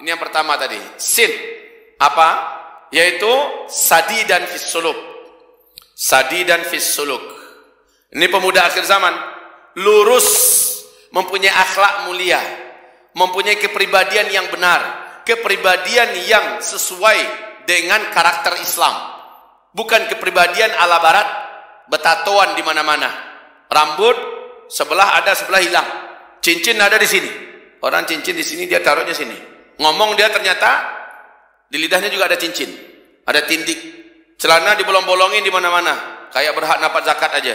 Ini yang pertama tadi. Sin. Apa? Yaitu sadidan fis suluk. Sadidan fis suluk. Ini pemuda akhir zaman. Lurus. Mempunyai akhlak mulia. Mempunyai kepribadian yang benar. Kepribadian yang sesuai dengan karakter Islam. Bukan kepribadian ala barat. Betatoan di mana-mana. Rambut sebelah ada, sebelah hilang. Cincin ada di sini. Orang cincin di sini, dia taruhnya sini. Ngomong dia ternyata di lidahnya juga ada cincin, ada tindik. Celana dibolong-bolongin di mana-mana, kayak berhak dapat zakat aja.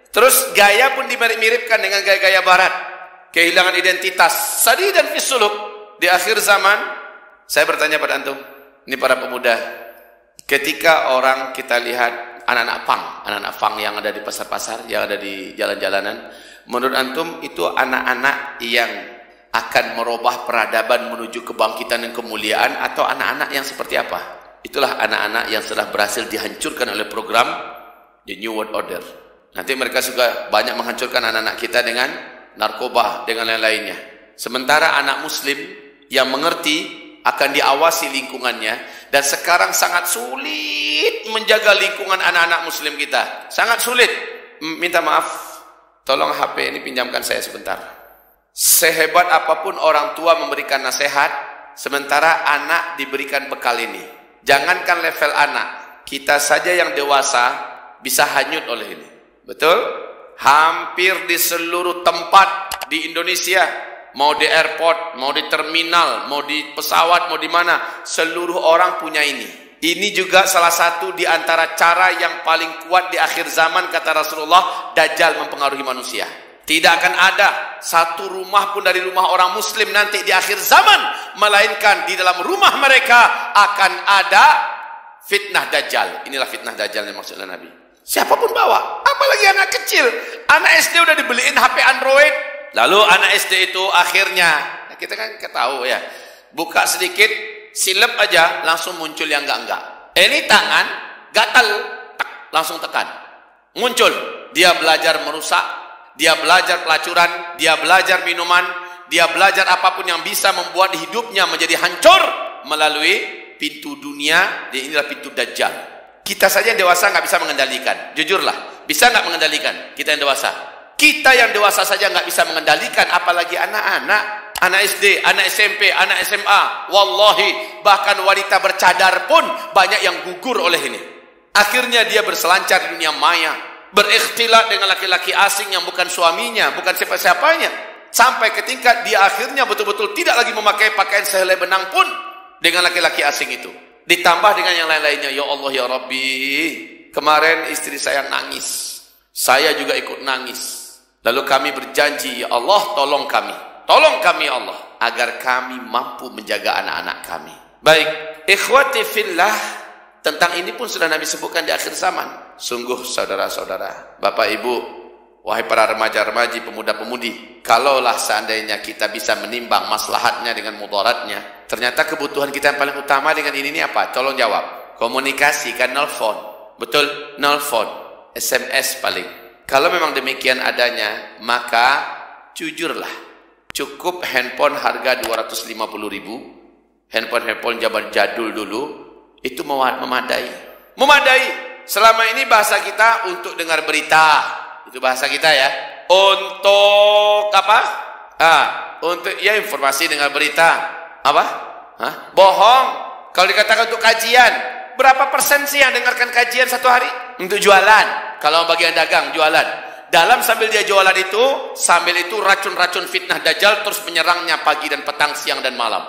Terus gaya pun dimirip-miripkan dengan gaya-gaya barat. Kehilangan identitas. Sadidan fis suluk. Di akhir zaman, saya bertanya pada antum, ini para pemuda, ketika orang kita lihat anak-anak pang yang ada di pasar-pasar, yang ada di jalan-jalanan, menurut antum itu anak-anak yang akan merubah peradaban menuju kebangkitan dan kemuliaan, atau anak-anak yang seperti apa? Itulah anak-anak yang sudah berhasil dihancurkan oleh program The New World Order. Nanti mereka juga banyak menghancurkan anak-anak kita dengan narkoba, dengan lain-lainnya. Sementara anak muslim yang mengerti akan diawasi lingkungannya, dan sekarang sangat sulit menjaga lingkungan anak-anak muslim kita. Sangat sulit. Minta maaf, tolong HP ini pinjamkan saya sebentar. Sehebat apapun orang tua memberikan nasihat, sementara anak diberikan bekal ini. Jangankan level anak, kita saja yang dewasa bisa hanyut oleh ini. Betul? Hampir di seluruh tempat di Indonesia, mau di airport, mau di terminal, mau di pesawat, mau di mana, seluruh orang punya ini. Ini juga salah satu di antara cara yang paling kuat di akhir zaman, kata Rasulullah, Dajjal mempengaruhi manusia. Tidak akan ada satu rumah pun dari rumah orang muslim nanti di akhir zaman, melainkan di dalam rumah mereka akan ada fitnah Dajjal. Inilah fitnah Dajjal yang maksudnya Nabi. Siapapun bawa, apalagi anak kecil. Anak SD udah dibeliin HP Android. Lalu anak SD itu akhirnya, kita kan tahu ya, buka sedikit, silep aja, langsung muncul yang enggak-enggak. Ini tangan, gatal, langsung tekan. Muncul, dia belajar merusak, dia belajar pelacuran, dia belajar minuman, dia belajar apapun yang bisa membuat hidupnya menjadi hancur melalui pintu dunia. Inilah pintu Dajjal. Kita saja yang dewasa nggak bisa mengendalikan. Jujurlah, bisa nggak mengendalikan kita yang dewasa? Kita yang dewasa saja nggak bisa mengendalikan, apalagi anak-anak, anak SD, anak SMP, anak SMA. Wallahi, bahkan wanita bercadar pun banyak yang gugur oleh ini. Akhirnya dia berselancar di dunia maya, berikhtilat dengan laki-laki asing yang bukan suaminya, bukan siapa-siapanya, sampai ke tingkat dia akhirnya betul-betul tidak lagi memakai pakaian sehelai benang pun dengan laki-laki asing itu. Ditambah dengan yang lain-lainnya. Ya Allah ya Rabbi, kemarin istri saya nangis, saya juga ikut nangis. Lalu kami berjanji, ya Allah tolong kami ya Allah, agar kami mampu menjaga anak-anak kami. Baik, ikhwati fillah, tentang ini pun sudah Nabi sebutkan di akhir zaman. Sungguh saudara-saudara, bapak ibu, wahai para remaja-remaji, pemuda-pemudi, kalaulah seandainya kita bisa menimbang maslahatnya dengan mudaratnya, ternyata kebutuhan kita yang paling utama dengan ini apa? Tolong jawab. Komunikasi kan, nelfon. Betul, nelfon, SMS paling. Kalau memang demikian adanya, maka jujurlah, cukup handphone harga 250.000, handphone zaman jadul dulu, itu memadai. Memadai. Selama ini bahasa kita untuk dengar berita, itu bahasa kita ya. Untuk apa? Untuk ya informasi dengar berita. Apa? Bohong. Kalau dikatakan untuk kajian, berapa persen sih yang dengarkan kajian satu hari? Untuk jualan. Kalau bagian dagang, jualan. Dalam sambil dia jualan itu, sambil itu racun-racun fitnah Dajjal terus menyerangnya pagi dan petang, siang dan malam.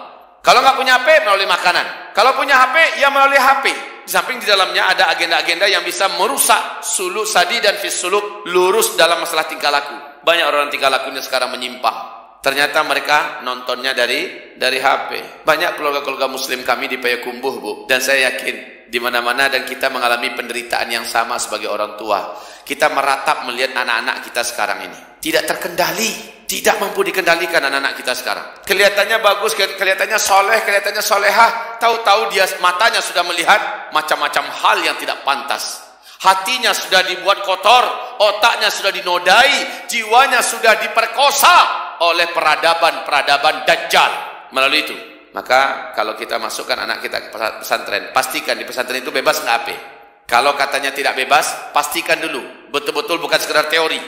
Kalau nggak punya HP, melalui makanan. Kalau punya HP, ya melalui HP. Di samping di dalamnya ada agenda-agenda yang bisa merusak suluk sadi dan fis suluk, lurus dalam masalah tingkah laku. Banyak orang tingkah lakunya sekarang menyimpang. Ternyata mereka nontonnya dari HP. Banyak keluarga-keluarga muslim kami di Payakumbuh, Bu. Dan saya yakin di mana-mana, dan kita mengalami penderitaan yang sama sebagai orang tua. Kita meratap melihat anak-anak kita sekarang ini tidak terkendali, tidak mampu dikendalikan anak-anak kita sekarang. Kelihatannya bagus, kelihatannya soleh, kelihatannya solehah, tahu-tahu dia matanya sudah melihat macam-macam hal yang tidak pantas. Hatinya sudah dibuat kotor, otaknya sudah dinodai, jiwanya sudah diperkosa oleh peradaban-peradaban Dajjal. Melalui itu, Maka kalau kita masukkan anak kita ke pesantren, pastikan di pesantren itu bebas nggak HP. Kalau katanya tidak bebas, pastikan dulu betul-betul bukan sekedar teori.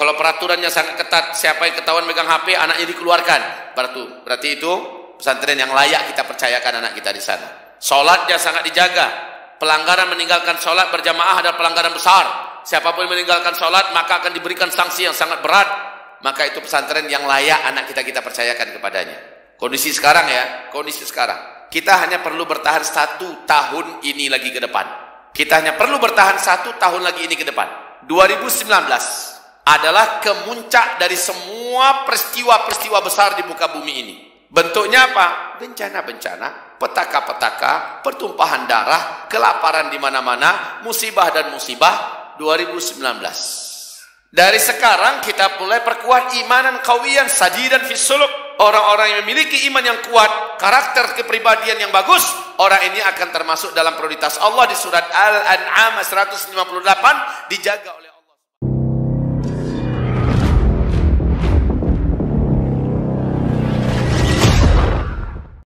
Kalau peraturannya sangat ketat, siapa yang ketahuan megang HP, anaknya dikeluarkan. Berarti itu pesantren yang layak kita percayakan anak kita di sana. Sholatnya sangat dijaga. Pelanggaran meninggalkan sholat berjamaah adalah pelanggaran besar. Siapapun yang meninggalkan sholat maka akan diberikan sanksi yang sangat berat. Maka itu pesantren yang layak anak kita percayakan kepadanya. Kondisi sekarang kita hanya perlu bertahan 1 tahun ini lagi ke depan. Kita hanya perlu bertahan 1 tahun lagi ini ke depan. 2019 adalah kemuncak dari semua peristiwa-peristiwa besar di muka bumi ini. Bentuknya apa? Bencana-bencana, petaka-petaka, pertumpahan darah, kelaparan di mana-mana, musibah dan musibah. 2019. Dari sekarang kita mulai perkuat imanan qawiyan sadidan fis suluk. Orang-orang yang memiliki iman yang kuat, karakter kepribadian yang bagus, orang ini akan termasuk dalam prioritas Allah di surat Al-An'am 158, dijaga oleh